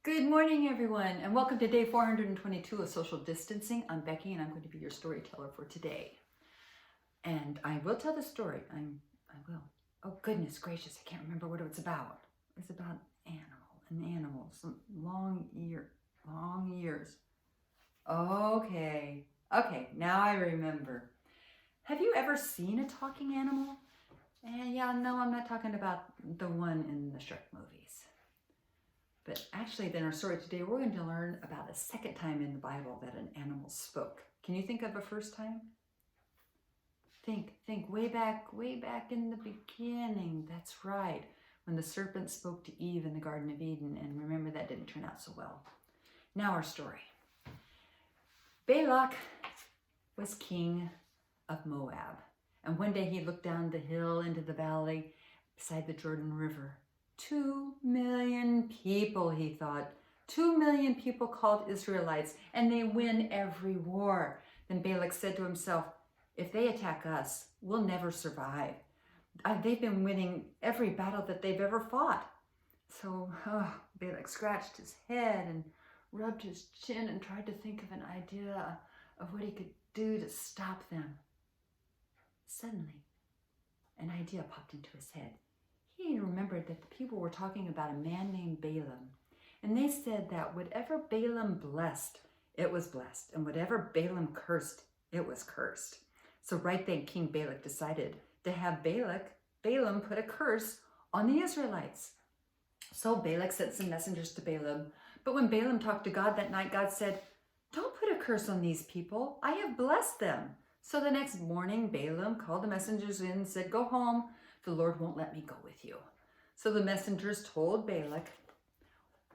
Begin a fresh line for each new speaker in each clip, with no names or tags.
Good morning, everyone, and welcome to day 422 of social distancing. I'm Becky, and I'm going to be your storyteller for today. And I will tell the story. I will. Oh, goodness gracious, I can't remember what it's about. It's about an animal, some long years. Okay, now I remember. Have you ever seen a talking animal? Yeah, no, I'm not talking about the one in the Shrek movies. But actually, in our story today, we're going to learn about the second time in the Bible that an animal spoke. Can you think of a first time? Think way back in the beginning. That's right, when the serpent spoke to Eve in the Garden of Eden. And remember, that didn't turn out so well. Now our story. Balak was king of Moab. And one day he looked down the hill into the valley beside the Jordan River. 2 million people, he thought. 2 million people called Israelites, and they win every war. Then Balak said to himself, if they attack us, we'll never survive. They've been winning every battle that they've ever fought. So Balak scratched his head and rubbed his chin and tried to think of an idea of what he could do to stop them. Suddenly, an idea popped into his head. He remembered that the people were talking about a man named Balaam. And they said that whatever Balaam blessed, it was blessed. And whatever Balaam cursed, it was cursed. So right then, King Balak decided to have Balaam put a curse on the Israelites. So Balak sent some messengers to Balaam. But when Balaam talked to God that night, God said, don't put a curse on these people. I have blessed them. So the next morning, Balaam called the messengers in and said, go home. The Lord won't let me go with you. So the messengers told Balak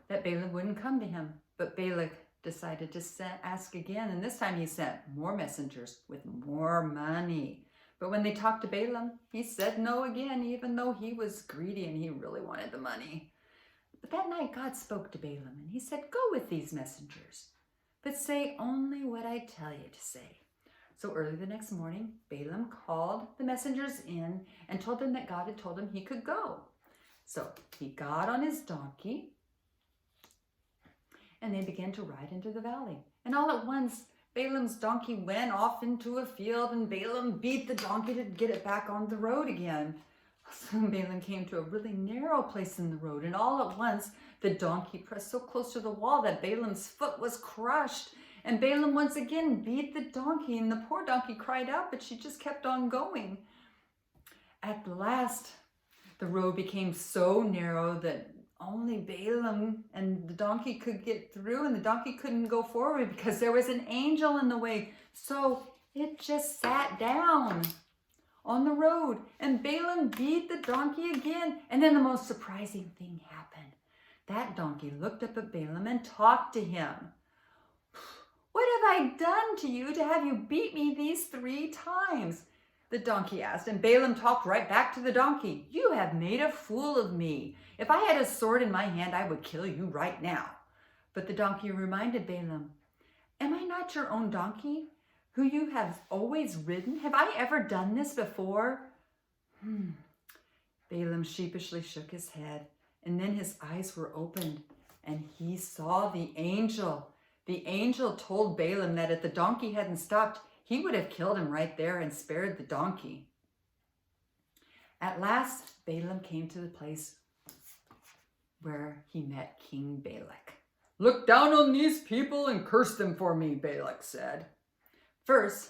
that Balaam wouldn't come to him. But Balak decided to ask again. And this time he sent more messengers with more money. But when they talked to Balaam, he said no again, even though he was greedy and he really wanted the money. But that night God spoke to Balaam and he said, go with these messengers, but say only what I tell you to say. So early the next morning, Balaam called the messengers in and told them that God had told him he could go. So he got on his donkey and they began to ride into the valley. And all at once, Balaam's donkey went off into a field and Balaam beat the donkey to get it back on the road again. Soon Balaam came to a really narrow place in the road, and all at once, the donkey pressed so close to the wall that Balaam's foot was crushed. And Balaam once again beat the donkey, and the poor donkey cried out, but she just kept on going. At last, the road became so narrow that only Balaam and the donkey could get through, and the donkey couldn't go forward because there was an angel in the way. So it just sat down on the road, and Balaam beat the donkey again. And then the most surprising thing happened. That donkey looked up at Balaam and talked to him. What have I done to you to have you beat me these 3 times? The donkey asked, and Balaam talked right back to the donkey. You have made a fool of me. If I had a sword in my hand, I would kill you right now. But the donkey reminded Balaam, am I not your own donkey, who you have always ridden? Have I ever done this before? Balaam sheepishly shook his head, and then his eyes were opened, and he saw the angel. The angel told Balaam that if the donkey hadn't stopped, he would have killed him right there and spared the donkey. At last, Balaam came to the place where he met King Balak. Look down on these people and curse them for me, Balak said. First,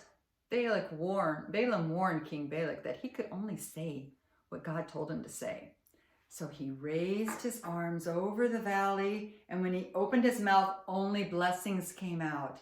Balaam warned King Balak that he could only say what God told him to say. So he raised his arms over the valley, and when he opened his mouth, only blessings came out.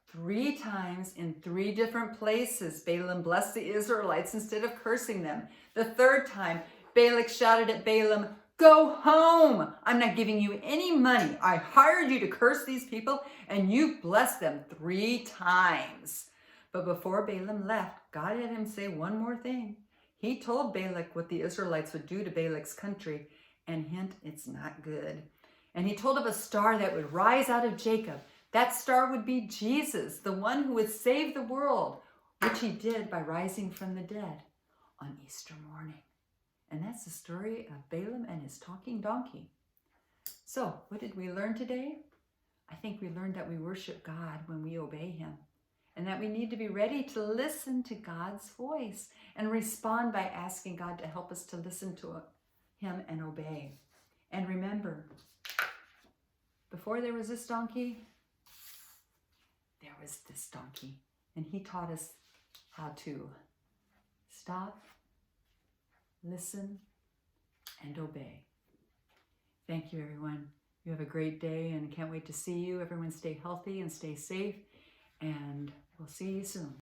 3 times in 3 different places, Balaam blessed the Israelites instead of cursing them. The 3rd time, Balak shouted at Balaam, go home! I'm not giving you any money. I hired you to curse these people, and you blessed them 3 times. But before Balaam left, God had him say one more thing. He told Balak what the Israelites would do to Balak's country, and hint, it's not good. And he told of a star that would rise out of Jacob. That star would be Jesus, the one who would save the world, which he did by rising from the dead on Easter morning. And that's the story of Balaam and his talking donkey. So, what did we learn today? I think we learned that we worship God when we obey Him, and that we need to be ready to listen to God's voice and respond by asking God to help us to listen to Him and obey. And remember, before there was this donkey, there was this donkey, and He taught us how to stop, listen, and obey. Thank you, everyone. You have a great day, and can't wait to see you. Everyone stay healthy and stay safe, and we'll see you soon.